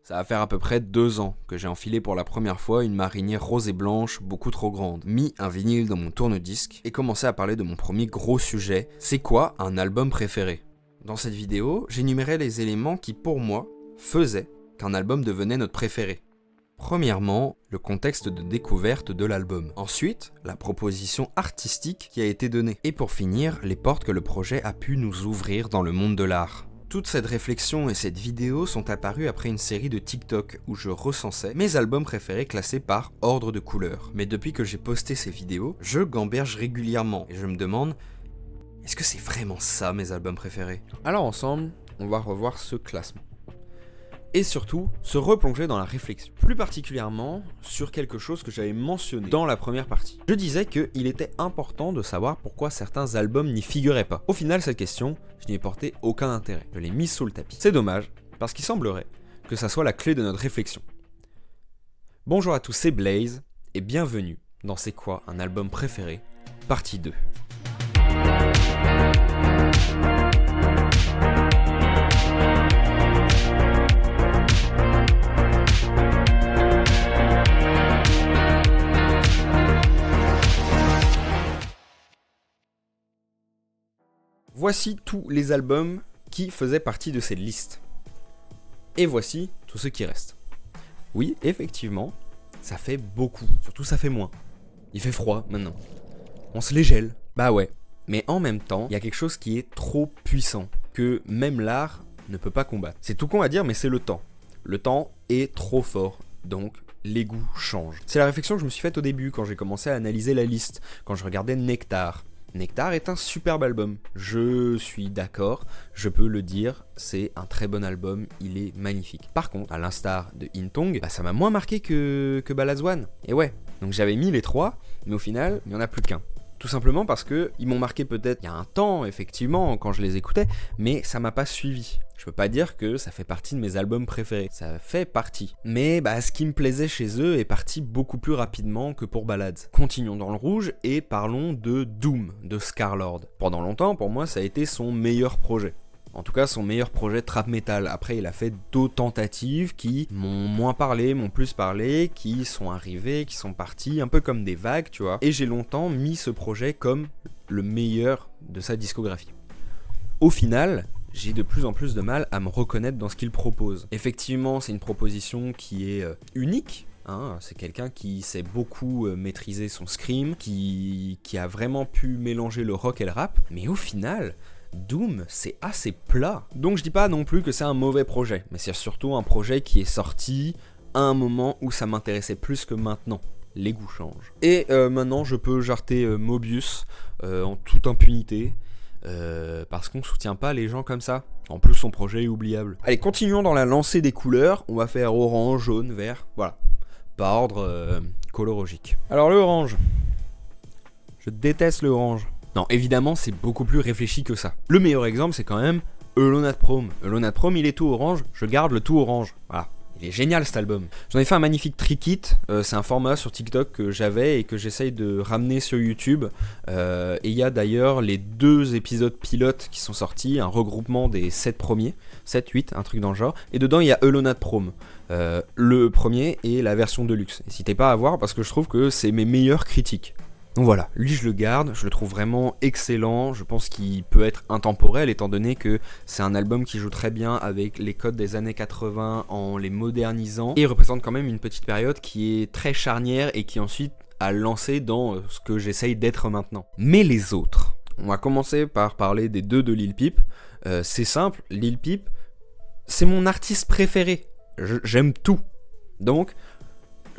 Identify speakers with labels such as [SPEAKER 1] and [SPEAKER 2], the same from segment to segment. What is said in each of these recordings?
[SPEAKER 1] Ça va faire à peu près 2 ans que j'ai enfilé pour la première fois une marinière rose et blanche beaucoup trop grande, mis un vinyle dans mon tourne-disque et commencé à parler de mon premier gros sujet, c'est quoi un album préféré ? Dans cette vidéo, j'énumérais les éléments qui pour moi faisaient qu'un album devenait notre préféré. Premièrement, le contexte de découverte de l'album. Ensuite, la proposition artistique qui a été donnée. Et pour finir, les portes que le projet a pu nous ouvrir dans le monde de l'art. Toute cette réflexion et cette vidéo sont apparues après une série de TikTok où je recensais mes albums préférés classés par ordre de couleur. Mais depuis que j'ai posté ces vidéos, je gamberge régulièrement et je me demande, est-ce que c'est vraiment ça mes albums préférés ? Alors ensemble, on va revoir ce classement. Et surtout, se replonger dans la réflexion. Plus particulièrement sur quelque chose que j'avais mentionné dans la première partie. Je disais qu'il était important de savoir pourquoi certains albums n'y figuraient pas. Au final, cette question, je n'y ai porté aucun intérêt. Je l'ai mise sous le tapis. C'est dommage, parce qu'il semblerait que ça soit la clé de notre réflexion. Bonjour à tous, c'est Blaze, et bienvenue dans C'est quoi un album préféré, partie 2. Voici tous les albums qui faisaient partie de cette liste. Et voici tous ceux qui restent. Oui, effectivement, ça fait beaucoup. Surtout ça fait moins. Il fait froid maintenant. On se les gèle. Bah ouais. Mais en même temps, il y a quelque chose qui est trop puissant, que même l'art ne peut pas combattre. C'est tout con à dire, mais c'est le temps. Le temps est trop fort, donc les goûts changent. C'est la réflexion que je me suis faite au début, quand j'ai commencé à analyser la liste, quand je regardais Nectar. Nectar est un superbe album, je suis d'accord, je peux le dire, c'est un très bon album, il est magnifique. Par contre, à l'instar de Intong, ça m'a moins marqué que Ballad One. Et ouais, donc j'avais mis les 3, mais au final, il n'y en a plus qu'un. Tout simplement parce que ils m'ont marqué peut-être il y a un temps, effectivement, quand je les écoutais, mais ça m'a pas suivi. Je peux pas dire que ça fait partie de mes albums préférés, ça fait partie. Mais ce qui me plaisait chez eux est parti beaucoup plus rapidement que pour Ballads. Continuons dans le rouge et parlons de Doom, de Scarlord. Pendant longtemps, pour moi, ça a été son meilleur projet. En tout cas, son meilleur projet trap metal. Après, il a fait d'autres tentatives qui m'ont moins parlé, m'ont plus parlé, qui sont arrivées, qui sont parties, un peu comme des vagues, tu vois. Et j'ai longtemps mis ce projet comme le meilleur de sa discographie. Au final, j'ai de plus en plus de mal à me reconnaître dans ce qu'il propose. Effectivement, c'est une proposition qui est unique. C'est quelqu'un qui sait beaucoup maîtriser son scream, qui a vraiment pu mélanger le rock et le rap. Mais au final, Doom, c'est assez plat. Donc je dis pas non plus que c'est un mauvais projet, mais c'est surtout un projet qui est sorti à un moment où ça m'intéressait plus que maintenant. Les goûts changent. Et maintenant, je peux jarter Mobius en toute impunité. Parce qu'on soutient pas les gens comme ça. En plus, son projet est oubliable. Allez, continuons dans la lancée des couleurs. On va faire orange, jaune, vert. Voilà. Par ordre colorologique. Alors, le orange. Je déteste le orange. Non, évidemment, c'est beaucoup plus réfléchi que ça. Le meilleur exemple, c'est quand même Alone at Prom. Alone at Prom, il est tout orange. Je garde le tout orange. Voilà. Il est génial cet album. J'en ai fait un magnifique trick-it, c'est un format sur TikTok que j'avais et que j'essaye de ramener sur YouTube. Et il y a d'ailleurs les 2 épisodes pilotes qui sont sortis, un regroupement des 7 premiers, 7, 8, un truc dans le genre. Et dedans il y a Alone at Prom, le premier et la version deluxe. N'hésitez pas à voir parce que je trouve que c'est mes meilleures critiques. Donc voilà, lui je le garde, je le trouve vraiment excellent, je pense qu'il peut être intemporel étant donné que c'est un album qui joue très bien avec les codes des années 80 en les modernisant et il représente quand même une petite période qui est très charnière et qui ensuite a lancé dans ce que j'essaye d'être maintenant. Mais les autres, on va commencer par parler des 2 de Lil Peep. C'est simple, Lil Peep, c'est mon artiste préféré, j'aime tout, donc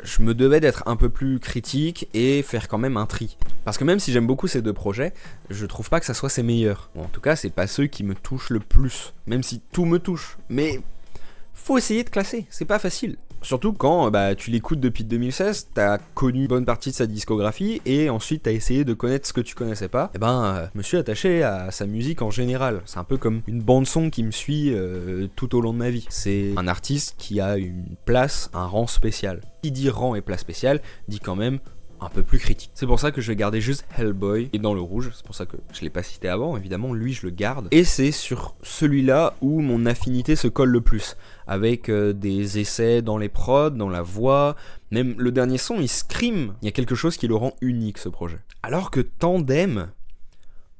[SPEAKER 1] je me devais d'être un peu plus critique et faire quand même un tri. Parce que même si j'aime beaucoup ces 2 projets, je trouve pas que ça soit ses meilleurs. Bon, en tout cas, c'est pas ceux qui me touchent le plus. Même si tout me touche. Mais faut essayer de classer, c'est pas facile. Surtout quand tu l'écoutes depuis 2016, t'as connu une bonne partie de sa discographie et ensuite t'as essayé de connaître ce que tu connaissais pas. Je me suis attaché à sa musique en général. C'est un peu comme une bande-son qui me suit tout au long de ma vie. C'est un artiste qui a une place, un rang spécial. Qui dit rang et place spéciale, dit quand même un peu plus critique. C'est pour ça que je vais garder juste Hellboy et dans le rouge, c'est pour ça que je l'ai pas cité avant, évidemment, lui je le garde. Et c'est sur celui-là où mon affinité se colle le plus, avec des essais dans les prods, dans la voix, même le dernier son, il scream. Il y a quelque chose qui le rend unique ce projet. Alors que Tandem,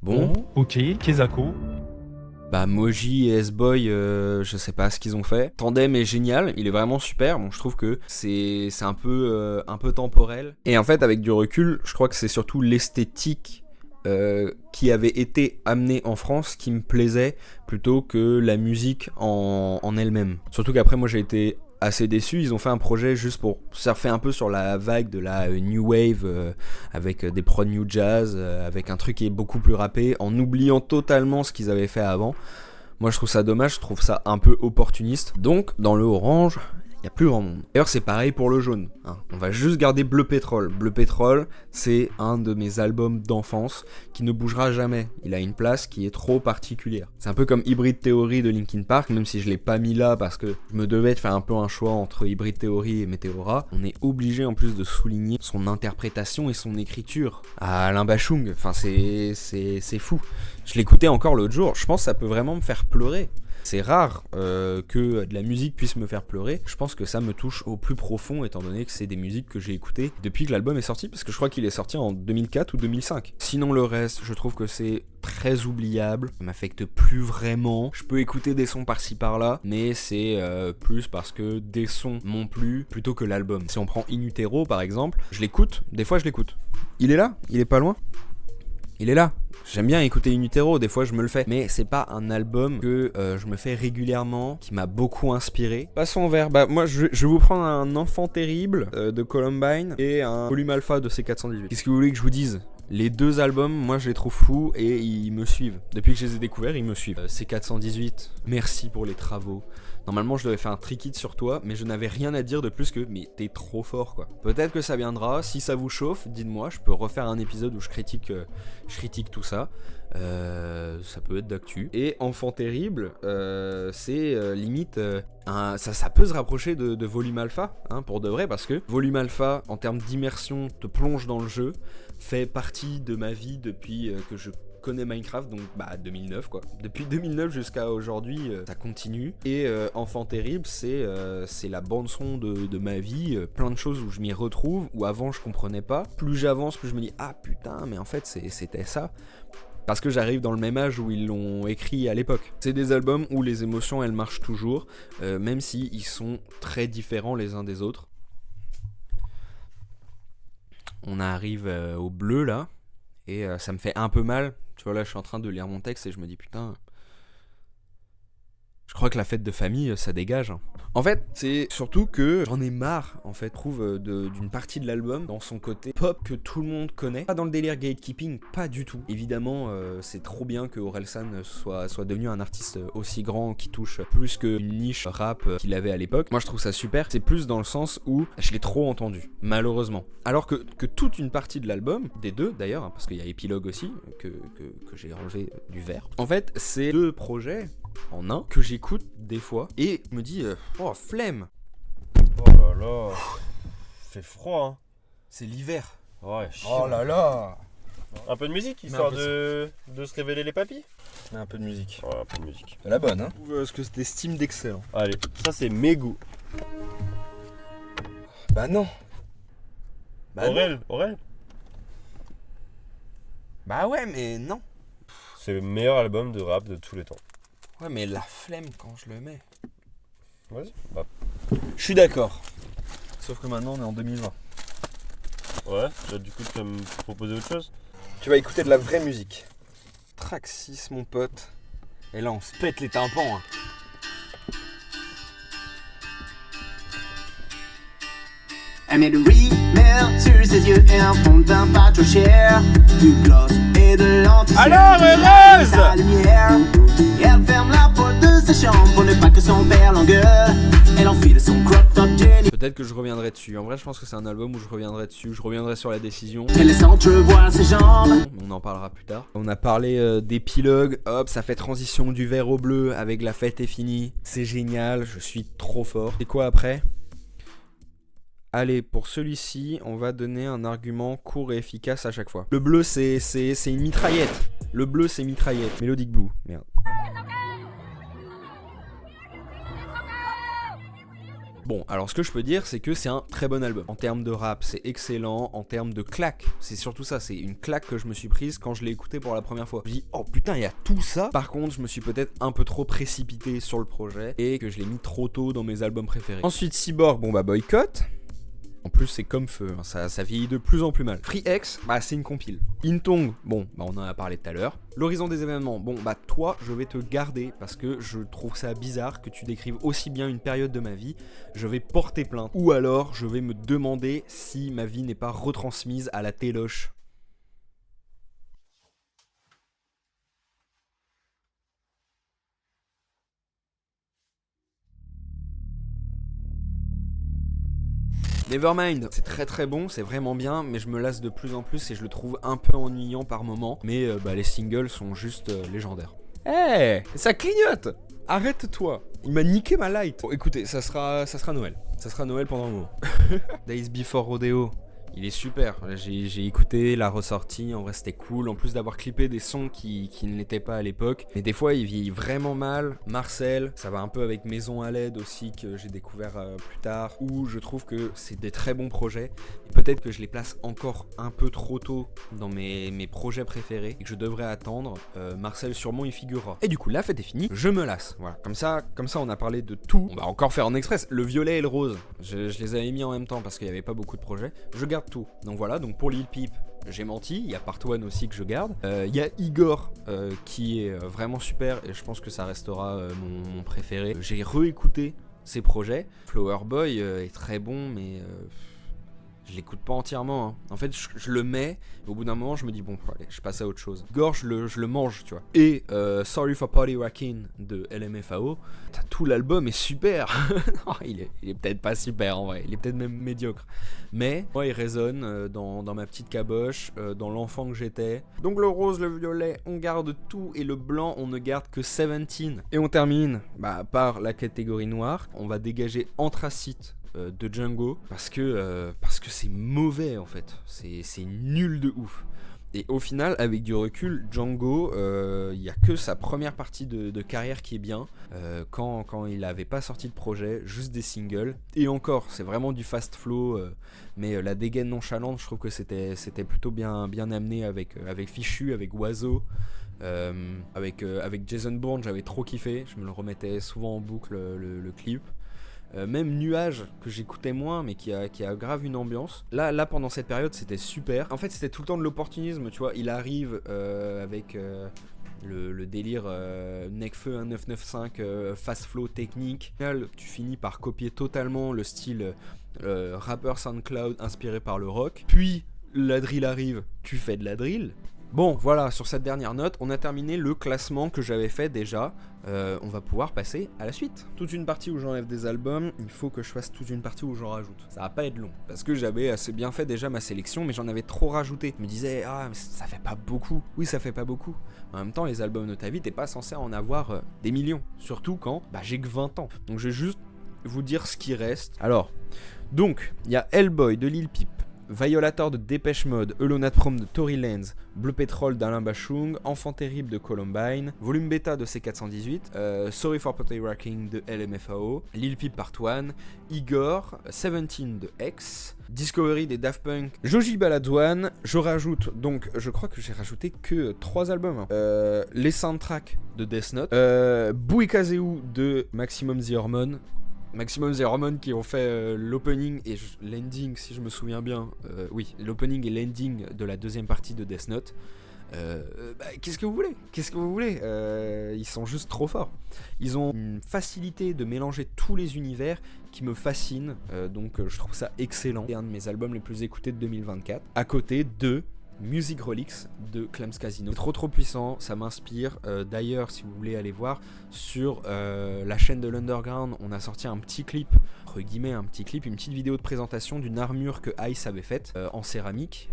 [SPEAKER 1] bon,
[SPEAKER 2] ok, Kezako.
[SPEAKER 1] bah Moji et S-Boy, je sais pas ce qu'ils ont fait. Tandem est génial, il est vraiment super. Bon, je trouve que c'est un peu temporel. Et en fait, avec du recul, je crois que c'est surtout l'esthétique qui avait été amenée en France qui me plaisait plutôt que la musique en elle-même. Surtout qu'après, moi, j'ai été assez déçu. Ils ont fait un projet juste pour surfer un peu sur la vague de la new wave avec des prods new jazz, avec un truc qui est beaucoup plus rappé, en oubliant totalement ce qu'ils avaient fait avant. Moi je trouve ça dommage, je trouve ça un peu opportuniste. Donc dans le orange, il n'y a plus grand monde. D'ailleurs c'est pareil pour le jaune, hein. On va juste garder Bleu Pétrole. Bleu Pétrole, c'est un de mes albums d'enfance qui ne bougera jamais. Il a une place qui est trop particulière. C'est un peu comme Hybrid Theory de Linkin Park, même si je l'ai pas mis là parce que je me devais de faire un peu un choix entre Hybrid Theory et Meteora. On est obligé en plus de souligner son interprétation et son écriture à Alain Bachung. Enfin c'est fou. Je l'écoutais encore l'autre jour, je pense que ça peut vraiment me faire pleurer. C'est rare que de la musique puisse me faire pleurer. Je pense que ça me touche au plus profond étant donné que c'est des musiques que j'ai écoutées depuis que l'album est sorti, parce que je crois qu'il est sorti en 2004 ou 2005. Sinon le reste, je trouve que c'est très oubliable, ça m'affecte plus vraiment. Je peux écouter des sons par-ci par-là, mais c'est plus parce que des sons m'ont plu plutôt que l'album. Si on prend In Utero par exemple, je l'écoute, des fois je l'écoute. Il est là, il est pas loin. Il est là. J'aime bien écouter In Utero, des fois je me le fais. Mais c'est pas un album que je me fais régulièrement, qui m'a beaucoup inspiré. Passons au vert. Bah moi je vais vous prendre un Enfant Terrible de Columbine et un Volume Alpha de C418. Qu'est-ce que vous voulez que je vous dise ? Les deux albums, moi je les trouve fous et ils me suivent. Depuis que je les ai découverts, ils me suivent. C418, merci pour les travaux. Normalement je devais faire un trick-it sur toi, mais je n'avais rien à dire de plus que mais t'es trop fort quoi. Peut-être que ça viendra, si ça vous chauffe, dites-moi, je peux refaire un épisode où je critique tout ça. Ça peut être d'actu. Et Enfant Terrible, c'est limite ça peut se rapprocher de Volume Alpha, hein, pour de vrai, parce que Volume Alpha, en termes d'immersion, te plonge dans le jeu, fait partie de ma vie depuis que je connais Minecraft, donc 2009 quoi. Depuis 2009 jusqu'à aujourd'hui, ça continue. Et Enfant Terrible, c'est la bande son de ma vie, plein de choses où je m'y retrouve, où avant je comprenais pas. Plus j'avance, plus je me dis ah putain, mais en fait c'était ça. Parce que j'arrive dans le même âge où ils l'ont écrit à l'époque. C'est des albums où les émotions elles marchent toujours, même si ils sont très différents les uns des autres. On arrive au bleu là, et ça me fait un peu mal. Tu vois là je suis en train de lire mon texte et je me dis putain, je crois que la fête de famille ça dégage. En fait c'est surtout que j'en ai marre en fait, trouve d'une partie de l'album dans son côté pop que tout le monde connaît. Pas dans le délire gatekeeping, pas du tout. Évidemment c'est trop bien que Orelsan soit devenu un artiste aussi grand qui touche plus qu'une niche rap qu'il avait à l'époque. Moi je trouve ça super, c'est plus dans le sens où je l'ai trop entendu, malheureusement. Alors que toute une partie de l'album, des deux d'ailleurs, hein, parce qu'il y a Épilogue aussi, que j'ai enlevé du vert. En fait c'est deux projets en un que j'écoute des fois et je me dis oh flemme.
[SPEAKER 3] Oh là là, fait froid hein.
[SPEAKER 1] C'est l'hiver.
[SPEAKER 3] Ouais, chiant.
[SPEAKER 1] Oh là là.
[SPEAKER 3] Un peu de musique histoire de se révéler les papilles.
[SPEAKER 1] Mais un peu de musique.
[SPEAKER 3] Ouais, un peu de musique.
[SPEAKER 1] La bonne hein. Ce que c'était Steam d'excellent.
[SPEAKER 3] Allez, ça c'est mes goûts.
[SPEAKER 1] Bah non.
[SPEAKER 3] Aurel.
[SPEAKER 1] Bah ouais mais non.
[SPEAKER 3] C'est le meilleur album de rap de tous les temps.
[SPEAKER 1] Ouais mais la flemme quand je le mets.
[SPEAKER 3] Vas-y.
[SPEAKER 1] Je suis d'accord. Sauf que maintenant on est en 2020.
[SPEAKER 3] Ouais, là, du coup tu vas me proposer autre chose.
[SPEAKER 1] Tu vas écouter de la vraie musique. Track 6 mon pote. Et là on se pète les tympans hein.
[SPEAKER 4] Elle met le rímel sur ses yeux et un fond d'un pas trop cher. Du gloss et de l'anti-ciel.
[SPEAKER 3] Alors, heureuse!
[SPEAKER 4] Sa lumière. Et elle ferme la porte de sa chambre pour ne pas que son père l'engueule. Elle enfile son crop top Jenny.
[SPEAKER 1] Peut-être que je reviendrai dessus. En vrai je pense que c'est un album où je reviendrai dessus. Je reviendrai sur la décision.
[SPEAKER 4] Elle laisse entrevoir ses jambes.
[SPEAKER 1] On en parlera plus tard. On a parlé d'épilogue. Hop, ça fait transition du vert au bleu avec La fête est finie. C'est génial, je suis trop fort. Et quoi après ? Allez, pour celui-ci, on va donner un argument court et efficace à chaque fois. Le bleu, c'est une mitraillette. Le bleu, c'est mitraillette. Melodic Blue, merde. Bon, alors ce que je peux dire, c'est que c'est un très bon album. En termes de rap, c'est excellent. En termes de claque, c'est surtout ça. C'est une claque que je me suis prise quand je l'ai écouté pour la première fois. Je me dis, oh putain, il y a tout ça. Par contre, je me suis peut-être un peu trop précipité sur le projet et que je l'ai mis trop tôt dans mes albums préférés. Ensuite, Cyborg, bon bah boycott. En plus, c'est comme feu, hein. Ça vieillit de plus en plus mal. Free X, bah c'est une compile. Intong, bon, bah on en a parlé tout à l'heure. L'horizon des événements, bon, bah toi, je vais te garder parce que je trouve ça bizarre que tu décrives aussi bien une période de ma vie. Je vais porter plainte. Ou alors, je vais me demander si ma vie n'est pas retransmise à la téloche. Nevermind, c'est très très bon, c'est vraiment bien, mais je me lasse de plus en plus et je le trouve un peu ennuyant par moment. Mais bah, les singles sont juste légendaires. Eh, ça clignote. Arrête-toi. Il m'a niqué ma light. Bon, écoutez, ça sera Noël. Ça sera Noël pendant un moment. Days Before Rodeo. Il est super, j'ai écouté la ressortie, en vrai c'était cool, en plus d'avoir clippé des sons qui ne l'étaient pas à l'époque. Mais des fois il vieillit vraiment mal. Marcel, ça va un peu avec Maison à l'aide aussi que j'ai découvert plus tard, où je trouve que c'est des très bons projets. Et peut-être que je les place encore un peu trop tôt dans mes projets préférés et que je devrais attendre. Marcel sûrement y figurera. Et du coup la fête est finie, je me lasse. Voilà, comme ça on a parlé de tout. On va encore faire en express, le violet et le rose. Je les avais mis en même temps parce qu'il n'y avait pas beaucoup de projets. Je garde tout. Donc voilà, donc pour Lil Peep, j'ai menti, il y a Part One aussi que je garde. Il y a Igor qui est vraiment super et je pense que ça restera mon préféré. J'ai réécouté ses projets. Flower Boy est très bon, mais je l'écoute pas entièrement. Hein. En fait, je le mets, et au bout d'un moment, je me dis, bon, allez, je passe à autre chose. Igor, je le mange, tu vois. Et Sorry for Party Rockin' de LMFAO, tout l'album est super. Non, il est peut-être pas super en vrai, il est peut-être même médiocre. Mais moi, il résonne dans ma petite caboche, dans l'enfant que j'étais. Donc le rose, le violet, on garde tout, et le blanc, on ne garde que 17. Et on termine par la catégorie noire. On va dégager Anthracite de Django parce que c'est mauvais en fait, c'est nul de ouf. Et au final, avec du recul, Django, il y a que sa première partie de carrière qui est bien, quand il avait pas sorti de projet, juste des singles. Et encore, c'est vraiment du fast flow, mais la dégaine nonchalante, je trouve que c'était plutôt bien amené avec Fichu, avec Oiseau. Avec Jason Bourne, j'avais trop kiffé, je me le remettais souvent en boucle le clip. Même Nuage que j'écoutais moins mais qui a grave une ambiance. Là pendant cette période c'était super. En fait c'était tout le temps de l'opportunisme, tu vois. Il arrive avec le délire Necfeu 1995 fast flow technique. Au final, tu finis par copier totalement le style rappeur SoundCloud inspiré par le rock. Puis la drill arrive, tu fais de la drill. Bon, voilà, sur cette dernière note, on a terminé le classement que j'avais fait déjà. On va pouvoir passer à la suite. Toute une partie où j'enlève des albums, il faut que je fasse toute une partie où j'en rajoute. Ça va pas être long, parce que j'avais assez bien fait déjà ma sélection, mais j'en avais trop rajouté. Je me disais, mais ça fait pas beaucoup. Oui, ça fait pas beaucoup. En même temps, les albums de ta vie, t'es pas censé en avoir des millions. Surtout quand j'ai que 20 ans. Donc je vais juste vous dire ce qui reste. Alors, donc, il y a Hellboy de Lil Peep, Violator de Dépêche Mode, Elonat Prom de Tory Lanez, Bleu Pétrole d'Alain Bachung, Enfant Terrible de Columbine, Volume Beta de C418, Sorry for Party Rockin' de LMFAO, Lil Peep Part 1, Igor, 17 de X, Discovery des Daft Punk, Joji Baladouane. Je rajoute, donc je crois que j'ai rajouté que 3 albums, les soundtracks de Death Note, Buikazeu de Maximum The Hormone, qui ont fait l'opening et l'ending, si je me souviens bien. Oui, l'opening et l'ending de la deuxième partie de Death Note. Qu'est-ce que vous voulez Ils sont juste trop forts. Ils ont une facilité de mélanger tous les univers qui me fascine. Donc je trouve ça excellent. C'est un de mes albums les plus écoutés de 2024. À côté de Music Relics de Clams Casino. Trop puissant, ça m'inspire. D'ailleurs, si vous voulez aller voir sur la chaîne de l'Underground, on a sorti un petit clip, entre guillemets un petit clip, une petite vidéo de présentation d'une armure que Ice avait faite en céramique.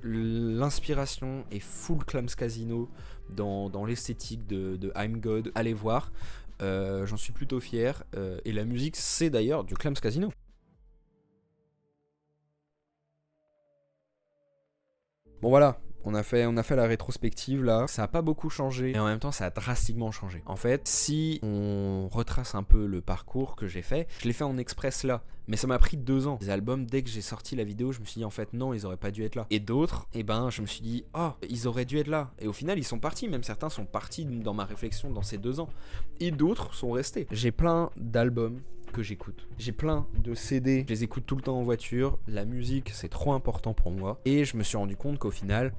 [SPEAKER 1] L'inspiration est full Clams Casino dans l'esthétique de I'm God. Allez voir, j'en suis plutôt fier. Et la musique, c'est d'ailleurs du Clams Casino. Bon voilà, on a fait la rétrospective là, ça a pas beaucoup changé et en même temps ça a drastiquement changé. En fait, si on retrace un peu le parcours que j'ai fait, je l'ai fait en express là, mais ça m'a pris 2 ans. Des albums, dès que j'ai sorti la vidéo, je me suis dit en fait non, ils auraient pas dû être là. Et d'autres, je me suis dit oh, ils auraient dû être là. Et au final, ils sont partis, même certains sont partis dans ma réflexion dans ces 2 ans. Et d'autres sont restés. J'ai plein d'albums que j'écoute. J'ai plein de CD, je les écoute tout le temps en voiture. La musique, c'est trop important pour moi. Et je me suis rendu compte qu'au final,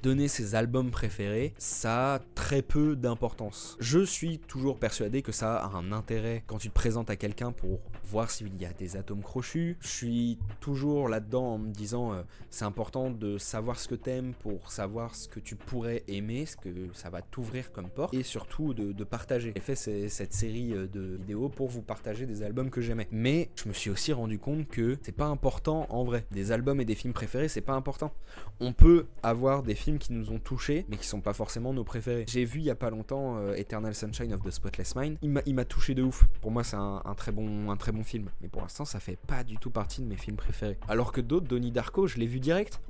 [SPEAKER 1] donner ses albums préférés, ça a très peu d'importance. Je suis toujours persuadé que ça a un intérêt quand tu te présentes à quelqu'un pour voir s'il y a des atomes crochus. Je suis toujours là-dedans en me disant c'est important de savoir ce que t'aimes pour savoir ce que tu pourrais aimer, ce que ça va t'ouvrir comme porte, et surtout de partager. J'ai fait cette série de vidéos pour vous partager des albums que j'aimais. Mais je me suis aussi rendu compte que c'est pas important en vrai. Des albums et des films préférés, c'est pas important. On peut avoir des films qui nous ont touchés, mais qui sont pas forcément nos préférés. J'ai vu il y a pas longtemps Eternal Sunshine of the Spotless Mind. Il m'a touché de ouf. Pour moi, c'est un très bon film. Mais pour l'instant, ça fait pas du tout partie de mes films préférés. Alors que d'autres, Donnie Darko, je l'ai vu direct,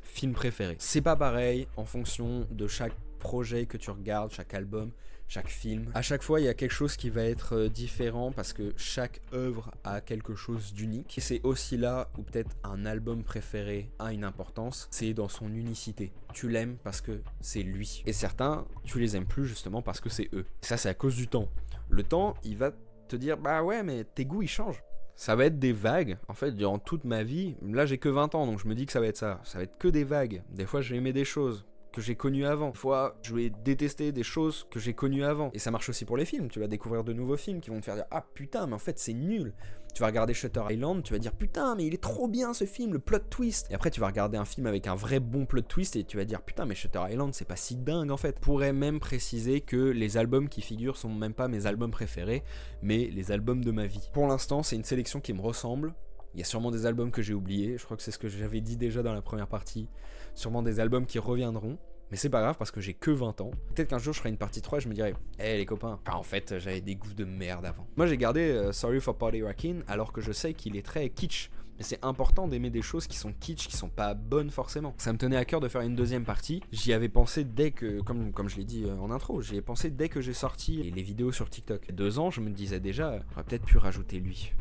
[SPEAKER 1] film préféré. C'est pas pareil en fonction de chaque projet que tu regardes, chaque album, chaque film. À chaque fois, il y a quelque chose qui va être différent parce que chaque œuvre a quelque chose d'unique. Et c'est aussi là où peut-être un album préféré a une importance, c'est dans son unicité. Tu l'aimes parce que c'est lui. Et certains, tu les aimes plus justement parce que c'est eux. Et ça, c'est à cause du temps. Le temps, il va te dire, bah ouais, mais tes goûts, ils changent. Ça va être des vagues. En fait, durant toute ma vie, là, j'ai que 20 ans, donc je me dis que ça va être ça. Ça va être que des vagues. Des fois, je vais aimer des choses que j'ai connues avant. Des fois, je vais détester des choses que j'ai connues avant. Et ça marche aussi pour les films. Tu vas découvrir de nouveaux films qui vont te faire dire « Ah putain, mais en fait, c'est nul !» Tu vas regarder Shutter Island, tu vas dire « Putain, mais il est trop bien ce film, le plot twist !» Et après, tu vas regarder un film avec un vrai bon plot twist et tu vas dire « Putain, mais Shutter Island, c'est pas si dingue en fait !» Je pourrais même préciser que les albums qui figurent sont même pas mes albums préférés, mais les albums de ma vie. Pour l'instant, c'est une sélection qui me ressemble. Il y a sûrement des albums que j'ai oubliés, je crois que c'est ce que j'avais dit déjà dans la première partie. Sûrement des albums qui reviendront, mais c'est pas grave parce que j'ai que 20 ans. Peut-être qu'un jour je ferai une partie 3 et je me dirai hey, les copains, en fait j'avais des goûts de merde avant. Moi j'ai gardé Sorry for Party Rockin' alors que je sais qu'il est très kitsch. Mais c'est important d'aimer des choses qui sont kitsch, qui sont pas bonnes forcément. Ça me tenait à cœur de faire une deuxième partie. J'y avais pensé dès que, comme je l'ai dit en intro, j'y ai pensé dès que j'ai sorti les vidéos sur TikTok. Il y a 2 ans, je me disais déjà, j'aurais peut-être pu rajouter lui.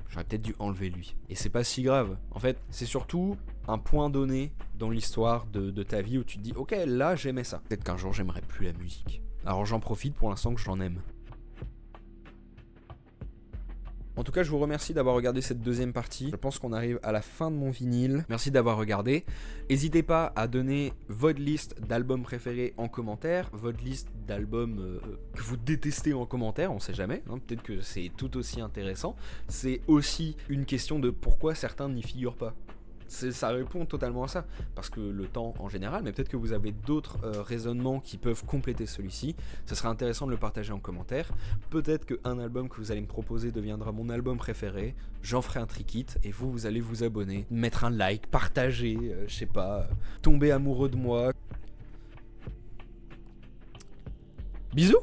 [SPEAKER 1] J'aurais peut-être dû enlever lui. Et c'est pas si grave. En fait, c'est surtout un point donné dans l'histoire de ta vie où tu te dis ok, là j'aimais ça. Peut-être qu'un jour j'aimerais plus la musique. Alors j'en profite pour l'instant que j'en aime. En tout cas, je vous remercie d'avoir regardé cette deuxième partie. Je pense qu'on arrive à la fin de mon vinyle. Merci d'avoir regardé. N'hésitez pas à donner votre liste d'albums préférés en commentaire, votre liste d'albums que vous détestez en commentaire, on sait jamais, hein, peut-être que c'est tout aussi intéressant. C'est aussi une question de pourquoi certains n'y figurent pas. Ça répond totalement à ça, parce que le temps en général, mais peut-être que vous avez d'autres raisonnements qui peuvent compléter celui-ci. Ce serait intéressant de le partager en commentaire. Peut-être qu'un album que vous allez me proposer deviendra mon album préféré, j'en ferai un tri-kit, et vous allez vous abonner, mettre un like, partager, je sais pas, tomber amoureux de moi. Bisous.